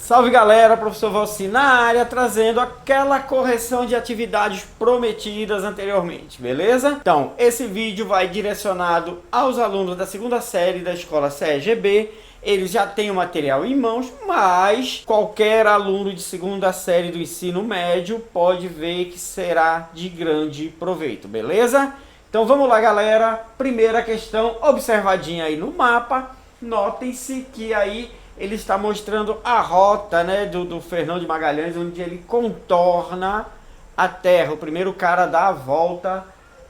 Salve galera, professor Valci na área, trazendo aquela correção de atividades prometidas anteriormente, beleza? Então, esse vídeo vai direcionado aos alunos da segunda série da escola CEGB. Eles já têm o material em mãos, mas qualquer aluno de segunda série do ensino médio pode ver que será de grande proveito, beleza? Então vamos lá galera, primeira questão, observadinha aí no mapa, notem-se que aí ele está mostrando a rota, né, do Fernão de Magalhães, onde ele contorna a Terra. O primeiro cara dá a volta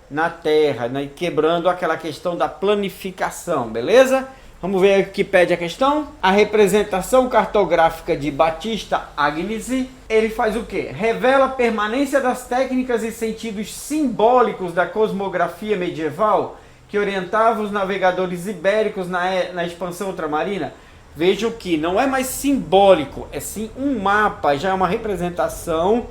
na Terra, né, quebrando aquela questão da planificação, beleza? Vamos ver o que pede a questão. A representação cartográfica de Battista Agnesi, ele faz o quê? Revela a permanência das técnicas e sentidos simbólicos da cosmografia medieval que orientava os navegadores ibéricos na expansão ultramarina. Vejam que não é mais simbólico, é sim um mapa, já é uma representação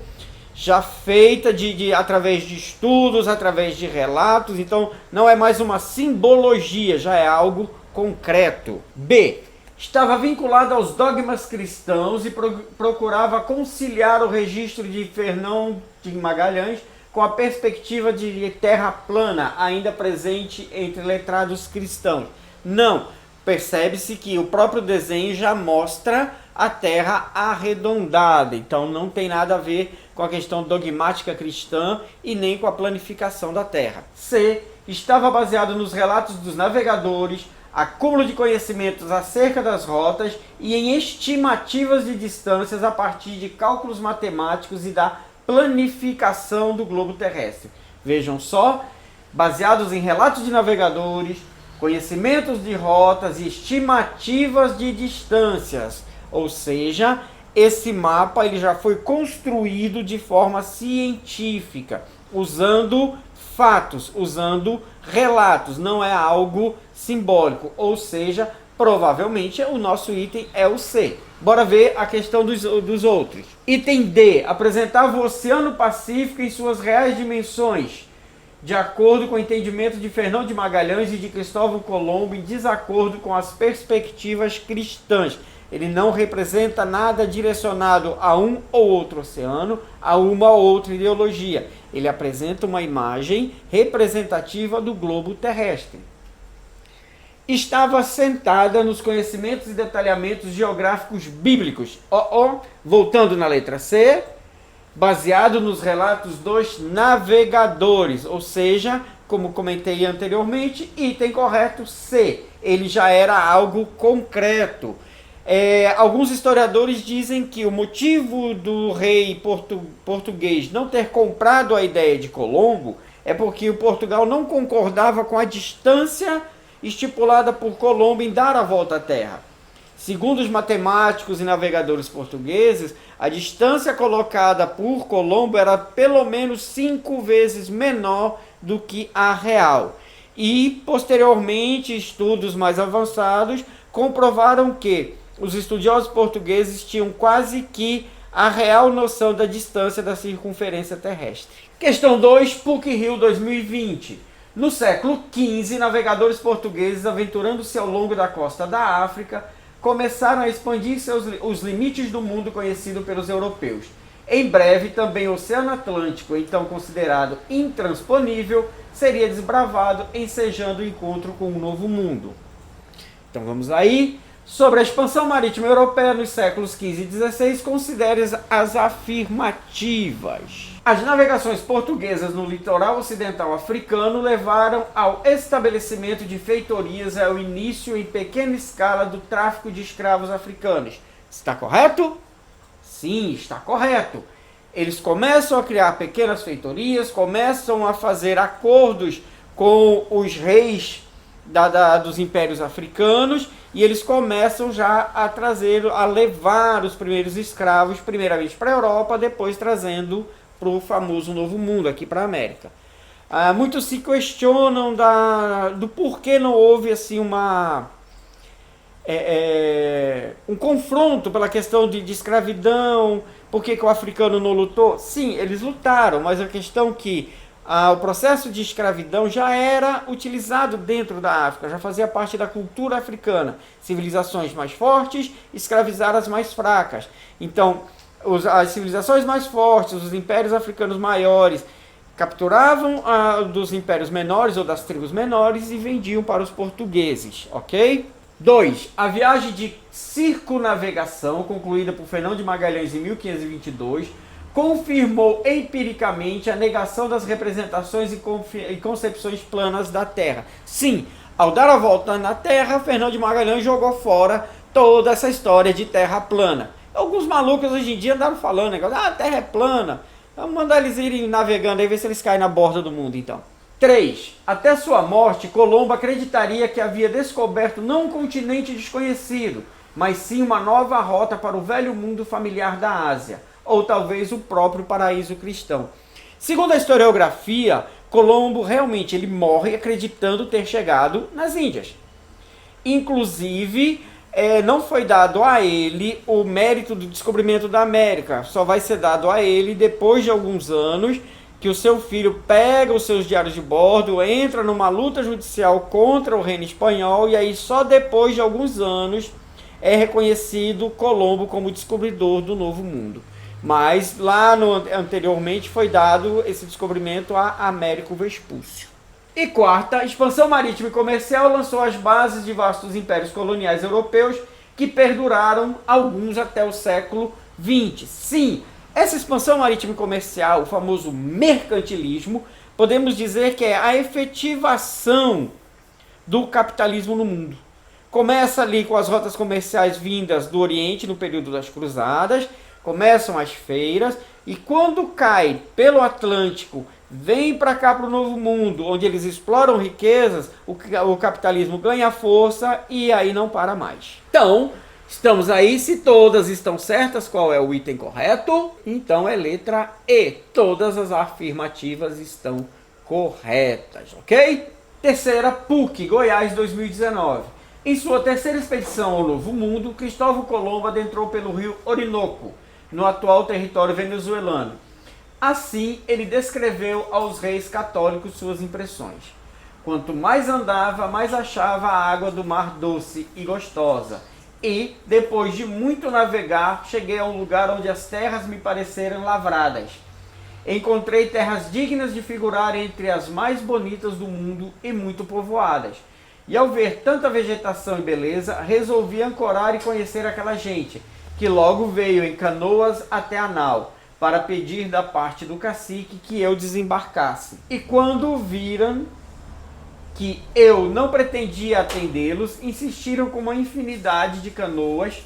já feita através de estudos, através de relatos, então não é mais uma simbologia, já é algo concreto. B. Estava vinculado aos dogmas cristãos e procurava conciliar o registro de Fernão de Magalhães com a perspectiva de terra plana, ainda presente entre letrados cristãos. Não. Percebe-se que o próprio desenho já mostra a Terra arredondada, então não tem nada a ver com a questão dogmática cristã e nem com a planificação da Terra. C. Estava baseado nos relatos dos navegadores, acúmulo de conhecimentos acerca das rotas e em estimativas de distâncias a partir de cálculos matemáticos e da planificação do globo terrestre. Vejam só, baseados em relatos de navegadores, conhecimentos de rotas e estimativas de distâncias, ou seja, esse mapa ele já foi construído de forma científica, usando fatos, usando relatos, não é algo simbólico, ou seja, provavelmente o nosso item é o C. Bora ver a questão dos outros. Item D, apresentava o Oceano Pacífico em suas reais dimensões, de acordo com o entendimento de Fernão de Magalhães e de Cristóvão Colombo, em desacordo com as perspectivas cristãs. Ele não representa nada direcionado a um ou outro oceano, a uma ou outra ideologia. Ele apresenta uma imagem representativa do globo terrestre. Estava assentada nos conhecimentos e detalhamentos geográficos bíblicos. Voltando na letra C, baseado nos relatos dos navegadores, ou seja, como comentei anteriormente, item correto C, ele já era algo concreto. Alguns historiadores dizem que o motivo do rei português não ter comprado a ideia de Colombo é porque o Portugal não concordava com a distância estipulada por Colombo em dar a volta à Terra. Segundo os matemáticos e navegadores portugueses, a distância colocada por Colombo era pelo menos 5 vezes menor do que a real. E, posteriormente, estudos mais avançados comprovaram que os estudiosos portugueses tinham quase que a real noção da distância da circunferência terrestre. Questão 2, PUC-Rio 2020. No século XV, navegadores portugueses, aventurando-se ao longo da costa da África, começaram a expandir os limites do mundo conhecido pelos europeus. Em breve, também o Oceano Atlântico, então considerado intransponível, seria desbravado, ensejando o encontro com um novo mundo. Então vamos aí. Sobre a expansão marítima europeia nos séculos XV e XVI, considere as afirmativas. As navegações portuguesas no litoral ocidental africano levaram ao estabelecimento de feitorias e ao início em pequena escala do tráfico de escravos africanos. Está correto? Sim, está correto. Eles começam a criar pequenas feitorias, começam a fazer acordos com os reis dos impérios africanos e eles começam já a levar os primeiros escravos, primeiramente para a Europa, depois trazendo para o famoso Novo Mundo, aqui para a América. Muitos se questionam do porquê não houve assim um confronto pela questão de escravidão, por que o africano não lutou? Sim, eles lutaram, mas a questão é que o processo de escravidão já era utilizado dentro da África, já fazia parte da cultura africana. Civilizações mais fortes escravizaram as mais fracas. Então, as civilizações mais fortes, os impérios africanos maiores, capturavam dos impérios menores ou das tribos menores e vendiam para os portugueses, ok? 2. A viagem de circunnavegação, concluída por Fernão de Magalhães em 1522, confirmou empiricamente a negação das representações e concepções planas da Terra. Sim, ao dar a volta na Terra, Fernão de Magalhães jogou fora toda essa história de Terra plana. Alguns malucos hoje em dia andaram falando, a Terra é plana. Vamos mandar eles irem navegando aí, ver se eles caem na borda do mundo, então. 3. Até sua morte, Colombo acreditaria que havia descoberto não um continente desconhecido, mas sim uma nova rota para o velho mundo familiar da Ásia, ou talvez o próprio paraíso cristão. Segundo a historiografia, Colombo realmente ele morre acreditando ter chegado nas Índias. Inclusive, não foi dado a ele o mérito do descobrimento da América. Só vai ser dado a ele depois de alguns anos que o seu filho pega os seus diários de bordo, entra numa luta judicial contra o reino espanhol e aí só depois de alguns anos é reconhecido Colombo como descobridor do Novo Mundo. Mas lá anteriormente foi dado esse descobrimento a Américo Vespúcio. E quarta, a expansão marítima e comercial lançou as bases de vastos impérios coloniais europeus que perduraram alguns até o século XX. Sim, essa expansão marítima e comercial, o famoso mercantilismo, podemos dizer que é a efetivação do capitalismo no mundo. Começa ali com as rotas comerciais vindas do Oriente no período das Cruzadas, começam as feiras e quando cai pelo Atlântico, vem para cá para o Novo Mundo, onde eles exploram riquezas, o capitalismo ganha força e aí não para mais. Então, estamos aí, se todas estão certas, qual é o item correto? Então é letra E, todas as afirmativas estão corretas, ok? Terceira, PUC, Goiás 2019. Em sua terceira expedição ao Novo Mundo, Cristóvão Colombo adentrou pelo rio Orinoco, no atual território venezuelano. Assim, ele descreveu aos reis católicos suas impressões. Quanto mais andava, mais achava a água do mar doce e gostosa. E, depois de muito navegar, cheguei a um lugar onde as terras me pareceram lavradas. Encontrei terras dignas de figurar entre as mais bonitas do mundo e muito povoadas. E ao ver tanta vegetação e beleza, resolvi ancorar e conhecer aquela gente, que logo veio em canoas até a nau, para pedir da parte do cacique que eu desembarcasse. E quando viram que eu não pretendia atendê-los, insistiram com uma infinidade de canoas.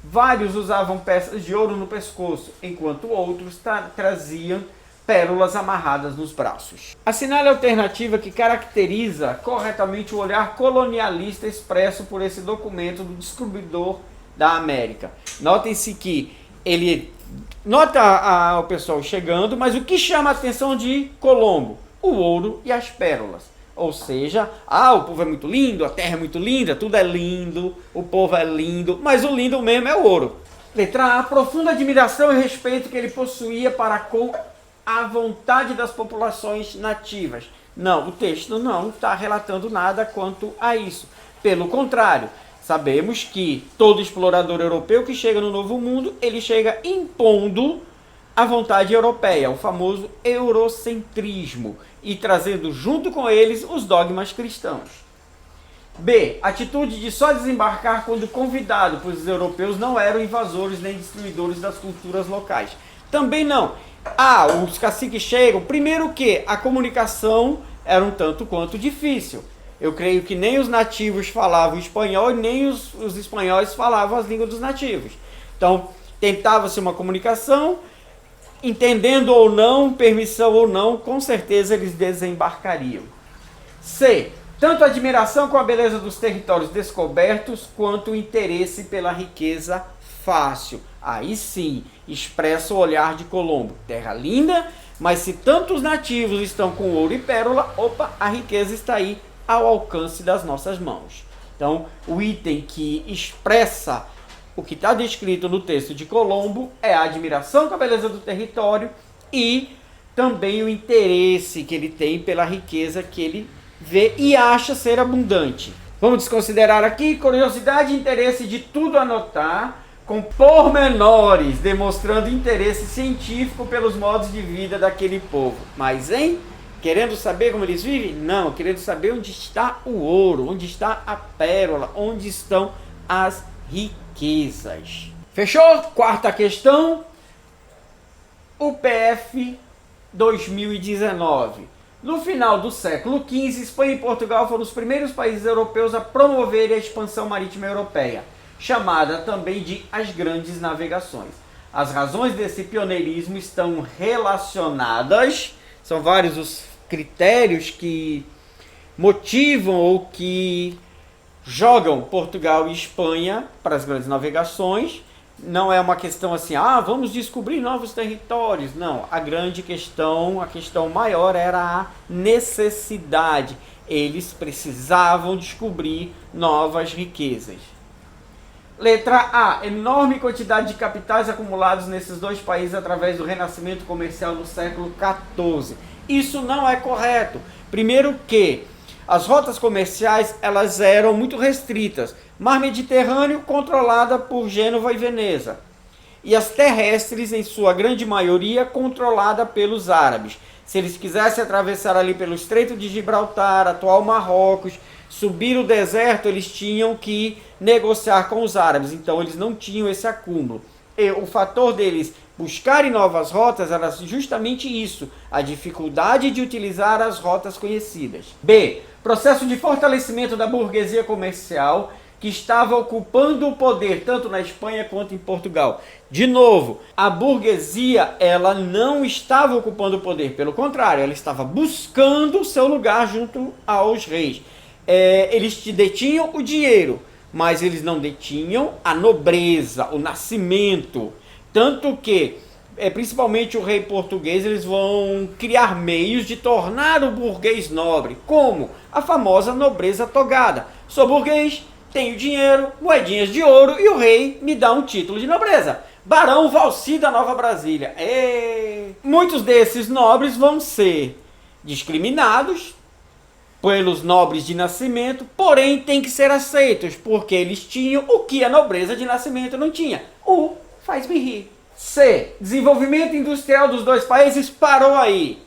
Vários usavam peças de ouro no pescoço, enquanto outros traziam pérolas amarradas nos braços. Assinale a alternativa que caracteriza corretamente o olhar colonialista expresso por esse documento do descobridor da América. Notem-se que ele nota o pessoal chegando, mas o que chama a atenção de Colombo? O ouro e as pérolas. Ou seja, o povo é muito lindo, a terra é muito linda, tudo é lindo, o povo é lindo, mas o lindo mesmo é o ouro. Letra A, profunda admiração e respeito que ele possuía para com a vontade das populações nativas. Não, o texto não está relatando nada quanto a isso. Pelo contrário, sabemos que todo explorador europeu que chega no Novo Mundo, ele chega impondo a vontade europeia, o famoso eurocentrismo, e trazendo junto com eles os dogmas cristãos. B. Atitude de só desembarcar quando convidado, pois os europeus não eram invasores nem destruidores das culturas locais. Também não. Os caciques chegam, primeiro que a comunicação era um tanto quanto difícil. Eu creio que nem os nativos falavam espanhol e nem os espanhóis falavam as línguas dos nativos. Então, tentava-se uma comunicação, entendendo ou não, permissão ou não, com certeza eles desembarcariam. C. Tanto a admiração com a beleza dos territórios descobertos, quanto o interesse pela riqueza fácil. Aí sim, expressa o olhar de Colombo. Terra linda, mas se tantos nativos estão com ouro e pérola, a riqueza está aí ao alcance das nossas mãos. Então, o item que expressa o que está descrito no texto de Colombo é a admiração com a beleza do território e também o interesse que ele tem pela riqueza que ele vê e acha ser abundante. Vamos desconsiderar aqui curiosidade e interesse de tudo anotar, com pormenores, demonstrando interesse científico pelos modos de vida daquele povo. Mas, hein? Querendo saber como eles vivem? Não, querendo saber onde está o ouro, onde está a pérola, onde estão as riquezas. Fechou? Quarta questão. O PF 2019. No final do século XV, Espanha e Portugal foram os primeiros países europeus a promoverem a expansão marítima europeia, chamada também de as Grandes Navegações. As razões desse pioneirismo estão relacionadas, são vários os critérios que motivam ou que jogam Portugal e Espanha para as grandes navegações. Não é uma questão assim, vamos descobrir novos territórios. Não, a questão maior era a necessidade. Eles precisavam descobrir novas riquezas. Letra A. Enorme quantidade de capitais acumulados nesses dois países através do renascimento comercial do século XIV. Isso não é correto. Primeiro que as rotas comerciais elas eram muito restritas. Mar Mediterrâneo controlada por Gênova e Veneza. E as terrestres, em sua grande maioria, controlada pelos árabes. Se eles quisessem atravessar ali pelo Estreito de Gibraltar, atual Marrocos, subir o deserto, eles tinham que negociar com os árabes. Então eles não tinham esse acúmulo. E o fator deles buscarem novas rotas era justamente isso, a dificuldade de utilizar as rotas conhecidas. B. Processo de fortalecimento da burguesia comercial que estava ocupando o poder tanto na Espanha quanto em Portugal. De novo, a burguesia ela não estava ocupando o poder, pelo contrário, ela estava buscando o seu lugar junto aos reis. Eles detinham o dinheiro, mas eles não detinham a nobreza, o nascimento. Tanto que, principalmente o rei português, eles vão criar meios de tornar o burguês nobre. Como? A famosa nobreza togada. Sou burguês, tenho dinheiro, moedinhas de ouro e o rei me dá um título de nobreza. Barão Valci da Nova Brasília. Muitos desses nobres vão ser discriminados pelos nobres de nascimento, porém tem que ser aceitos, porque eles tinham o que a nobreza de nascimento não tinha. O faz-me rir. C. Desenvolvimento industrial dos dois países parou aí.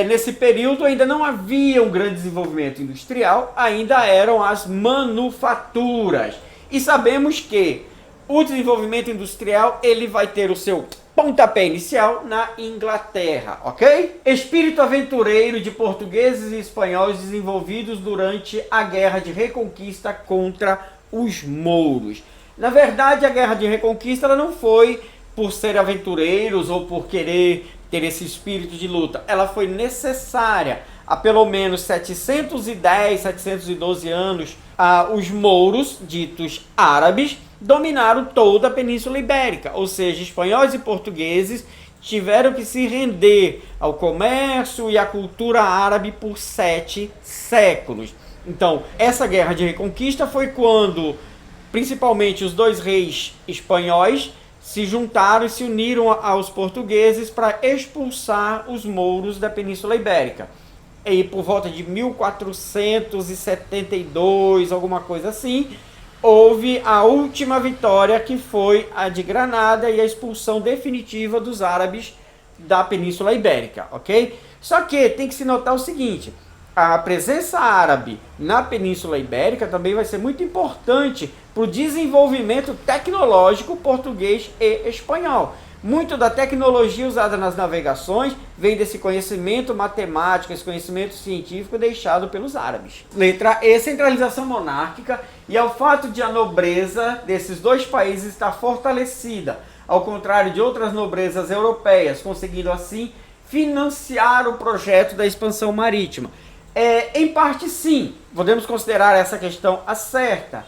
Nesse período ainda não havia um grande desenvolvimento industrial, ainda eram as manufaturas. E sabemos que o desenvolvimento industrial ele vai ter o seu pontapé inicial na Inglaterra, ok? Espírito aventureiro de portugueses e espanhóis desenvolvidos durante a Guerra de Reconquista contra os mouros. Na verdade, a Guerra de Reconquista ela não foi por ser aventureiros ou por querer ter esse espírito de luta. Ela foi necessária. Há pelo menos 710, 712 anos, os mouros, ditos árabes, dominaram toda a Península Ibérica. Ou seja, espanhóis e portugueses tiveram que se render ao comércio e à cultura árabe por 7 séculos. Então, essa Guerra de Reconquista foi quando, principalmente, os dois reis espanhóis se juntaram e se uniram aos portugueses para expulsar os mouros da Península Ibérica. E por volta de 1472, alguma coisa assim, houve a última vitória, que foi a de Granada e a expulsão definitiva dos árabes da Península Ibérica, ok? Só que tem que se notar o seguinte: a presença árabe na Península Ibérica também vai ser muito importante para o desenvolvimento tecnológico português e espanhol. Muito da tecnologia usada nas navegações vem desse conhecimento matemático, esse conhecimento científico deixado pelos árabes. Letra E, centralização monárquica, e ao fato de a nobreza desses dois países estar fortalecida, ao contrário de outras nobrezas europeias, conseguindo assim financiar o projeto da expansão marítima. Em parte sim, podemos considerar essa questão certa.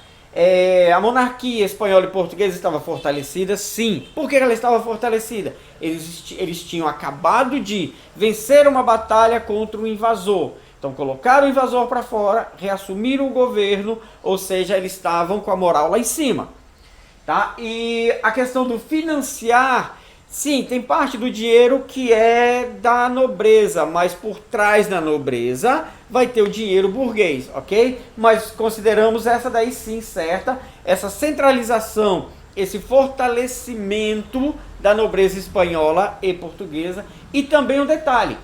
A monarquia espanhola e portuguesa estava fortalecida, sim. Por que ela estava fortalecida? Eles tinham acabado de vencer uma batalha contra um invasor. Então colocaram o invasor para fora, reassumiram o governo, ou seja, eles estavam com a moral lá em cima. Tá? E a questão do financiar Sim, tem parte do dinheiro que é da nobreza, mas por trás da nobreza vai ter o dinheiro burguês, ok? Mas consideramos essa daí sim certa, essa centralização, esse fortalecimento da nobreza espanhola e portuguesa. E também um detalhe,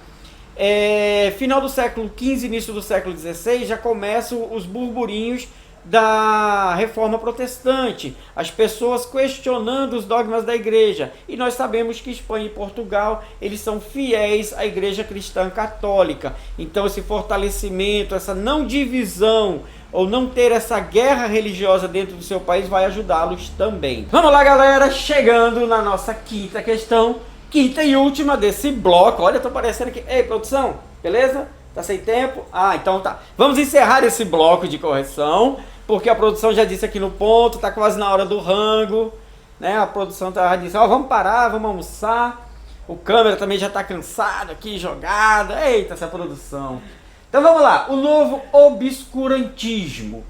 final do século XV, início do século XVI, já começam os burburinhos da reforma protestante, as pessoas questionando os dogmas da igreja, e nós sabemos que Espanha e Portugal, eles são fiéis à igreja cristã católica. Então esse fortalecimento, essa não divisão, ou não ter essa guerra religiosa dentro do seu país, vai ajudá-los também. Vamos lá, galera, chegando na nossa quinta questão, quinta e última desse bloco. Olha, tô parecendo aqui. Ei, produção, beleza? Tá sem tempo? Ah, então tá. Vamos encerrar esse bloco de correção, porque a produção já disse aqui no ponto, tá quase na hora do rango, né? A produção já disse, ó, vamos parar, vamos almoçar. O câmera também já tá cansado aqui, jogado. Eita, essa produção. Então vamos lá. O novo obscurantismo,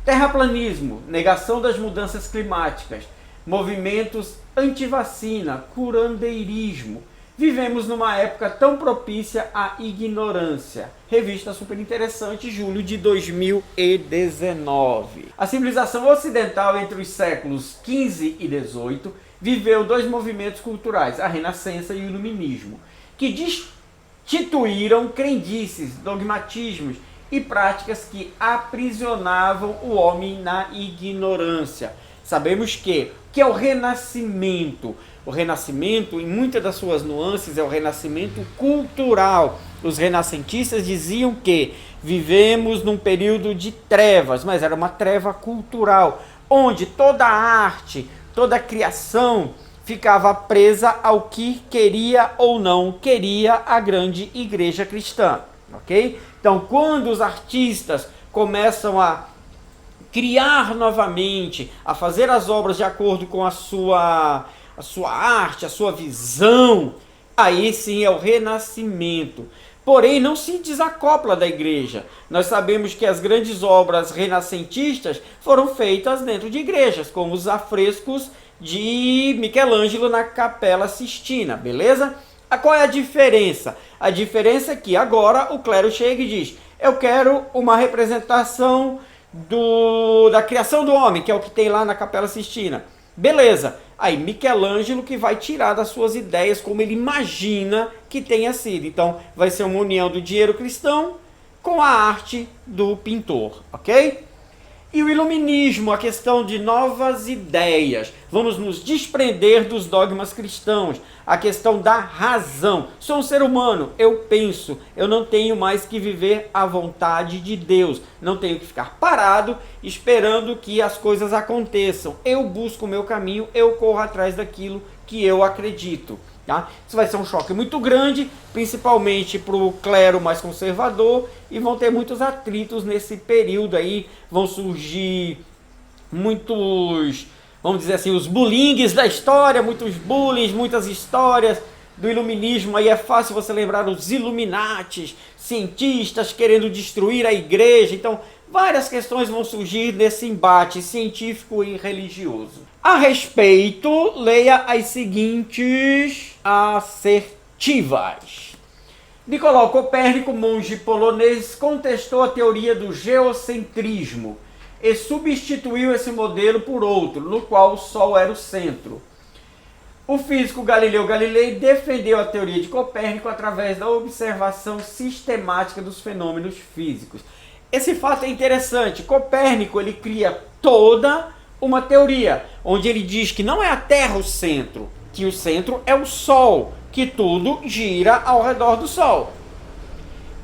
terraplanismo, negação das mudanças climáticas, movimentos antivacina, curandeirismo. Vivemos numa época tão propícia à ignorância. Revista super interessante, julho de 2019. A civilização ocidental entre os séculos XV e XVIII viveu dois movimentos culturais, a Renascença e o Iluminismo, que destituíram crendices, dogmatismos e práticas que aprisionavam o homem na ignorância. Sabemos que é o Renascimento. O Renascimento, em muitas das suas nuances, é o renascimento cultural. Os renascentistas diziam que vivemos num período de trevas, mas era uma treva cultural, onde toda a arte, toda a criação ficava presa ao que queria ou não queria a grande igreja cristã, ok? Então, quando os artistas começam a criar novamente, a fazer as obras de acordo com a sua arte, a sua visão, aí sim é o renascimento. Porém, não se desacopla da igreja. Nós sabemos que as grandes obras renascentistas foram feitas dentro de igrejas, como os afrescos de Michelangelo na Capela Sistina, beleza? Qual é a diferença? A diferença é que agora o clero chega e diz, eu quero uma representação da criação do homem, que é o que tem lá na Capela Sistina. Beleza, aí Michelangelo que vai tirar das suas ideias como ele imagina que tenha sido. Então vai ser uma união do dinheiro cristão com a arte do pintor, ok? E o iluminismo, a questão de novas ideias. Vamos nos desprender dos dogmas cristãos. A questão da razão. Sou um ser humano, eu penso. Eu não tenho mais que viver à vontade de Deus. Não tenho que ficar parado esperando que as coisas aconteçam. Eu busco o meu caminho, eu corro atrás daquilo que eu acredito. Tá? Isso vai ser um choque muito grande, principalmente para o clero mais conservador, e vão ter muitos atritos nesse período aí, vão surgir muitos, vamos dizer assim, os bullyings da história, muitos bullies, muitas histórias do iluminismo. Aí é fácil você lembrar os Illuminatis, cientistas querendo destruir a igreja. Então várias questões vão surgir nesse embate científico e religioso. A respeito, leia as seguintes assertivas. Nicolau Copérnico, monge polonês, contestou a teoria do geocentrismo e substituiu esse modelo por outro, no qual o Sol era o centro. O físico Galileu Galilei defendeu a teoria de Copérnico através da observação sistemática dos fenômenos físicos. Esse fato é interessante. Copérnico ele cria toda uma teoria, onde ele diz que não é a Terra o centro, que o centro é o Sol, que tudo gira ao redor do Sol.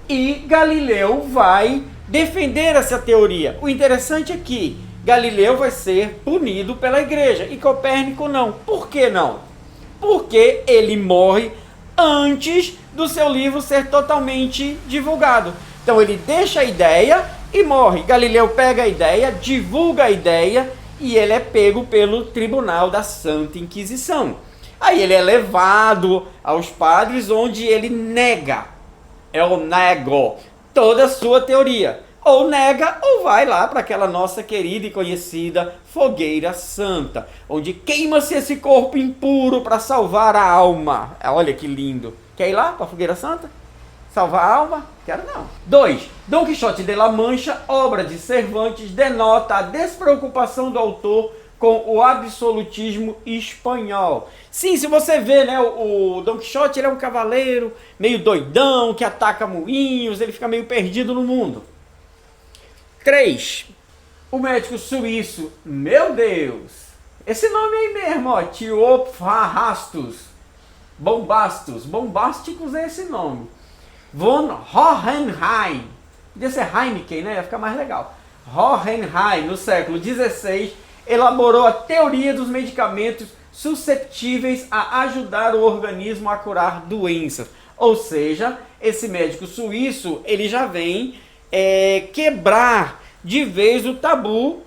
E Galileu vai defender essa teoria. O interessante é que Galileu vai ser punido pela igreja e Copérnico não. Por que não? Porque ele morre antes do seu livro ser totalmente divulgado. Então ele deixa a ideia e morre. Galileu pega a ideia, divulga a ideia e ele é pego pelo Tribunal da Santa Inquisição. Aí ele é levado aos padres, onde ele nega, eu nego, toda a sua teoria. ou nega ou vai lá para aquela nossa querida e conhecida fogueira santa, onde queima-se esse corpo impuro para salvar a alma. Olha que lindo. Quer ir lá para a fogueira santa? Salvar a alma? Quero não. 2. Dom Quixote de La Mancha, obra de Cervantes, denota a despreocupação do autor com o absolutismo espanhol. Sim, se você vê, né, o Dom Quixote, ele é um cavaleiro meio doidão, que ataca moinhos, ele fica meio perdido no mundo. 3. O médico suíço, meu Deus, esse nome aí mesmo, ó, Theophrastus, bombásticos é esse nome. Von Hohenheim, podia ser Heineken, né, ia ficar mais legal. Hohenheim, no século XVI, elaborou a teoria dos medicamentos suscetíveis a ajudar o organismo a curar doenças. Ou seja, esse médico suíço, ele já vem quebrar de vez o tabu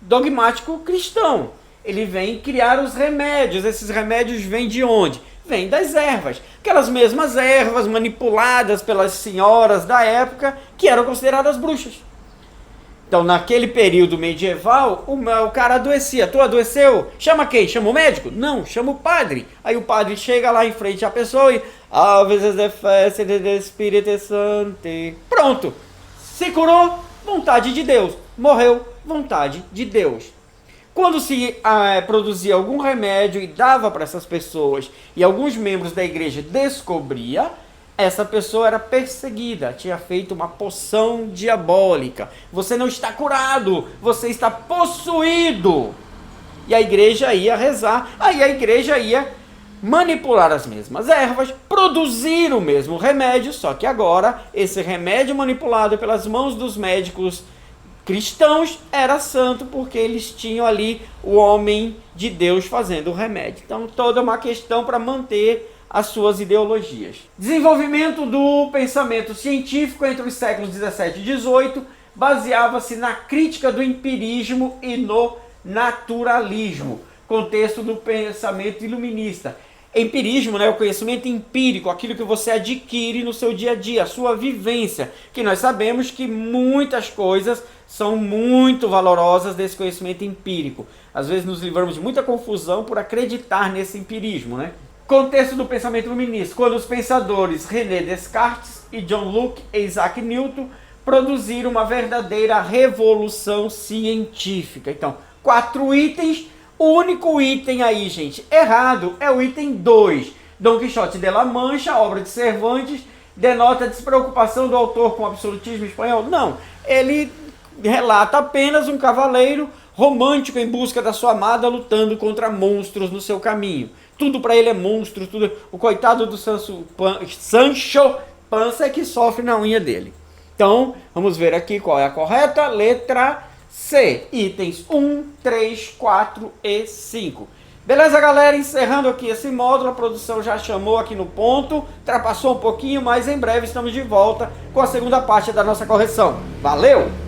dogmático cristão. Ele vem criar os remédios. Esses remédios vêm de onde? Vêm das ervas. Aquelas mesmas ervas manipuladas pelas senhoras da época que eram consideradas bruxas. Então, naquele período medieval, o cara adoecia. Tu adoeceu? Chama quem? Chama o médico? Não, chama o padre. Aí o padre chega lá em frente à pessoa e... Aves de festa de Espírito Santo. Pronto. Se curou, vontade de Deus. Morreu, vontade de Deus. Quando se produzia algum remédio e dava para essas pessoas, e alguns membros da igreja descobria, essa pessoa era perseguida, tinha feito uma poção diabólica. Você não está curado, você está possuído. E a igreja ia rezar, aí a igreja ia manipular as mesmas ervas, produzir o mesmo remédio, só que agora esse remédio manipulado pelas mãos dos médicos cristãos era santo, porque eles tinham ali o homem de Deus fazendo o remédio. Então toda uma questão para manter as suas ideologias. Desenvolvimento do pensamento científico entre os séculos 17 e 18 baseava-se na crítica do empirismo e no naturalismo, contexto do pensamento iluminista. Empirismo, né, o conhecimento empírico, aquilo que você adquire no seu dia a dia, a sua vivência, que nós sabemos que muitas coisas são muito valorosas desse conhecimento empírico. Às vezes nos livramos de muita confusão por acreditar nesse empirismo, né? Contexto do pensamento iluminista, quando os pensadores René Descartes e John Locke e Isaac Newton produziram uma verdadeira revolução científica. Então, 4 itens, o único item aí, gente, errado é o item 2. Dom Quixote de La Mancha, obra de Cervantes, denota a despreocupação do autor com o absolutismo espanhol. Não, ele relata apenas um cavaleiro romântico em busca da sua amada lutando contra monstros no seu caminho. Tudo para ele é monstro, tudo. O coitado do Sancho Panza é que sofre na unha dele. Então, vamos ver aqui qual é a correta. Letra C. Itens 1, 3, 4 e 5. Beleza, galera? Encerrando aqui esse módulo, a produção já chamou aqui no ponto. Ultrapassou um pouquinho, mas em breve estamos de volta com a segunda parte da nossa correção. Valeu!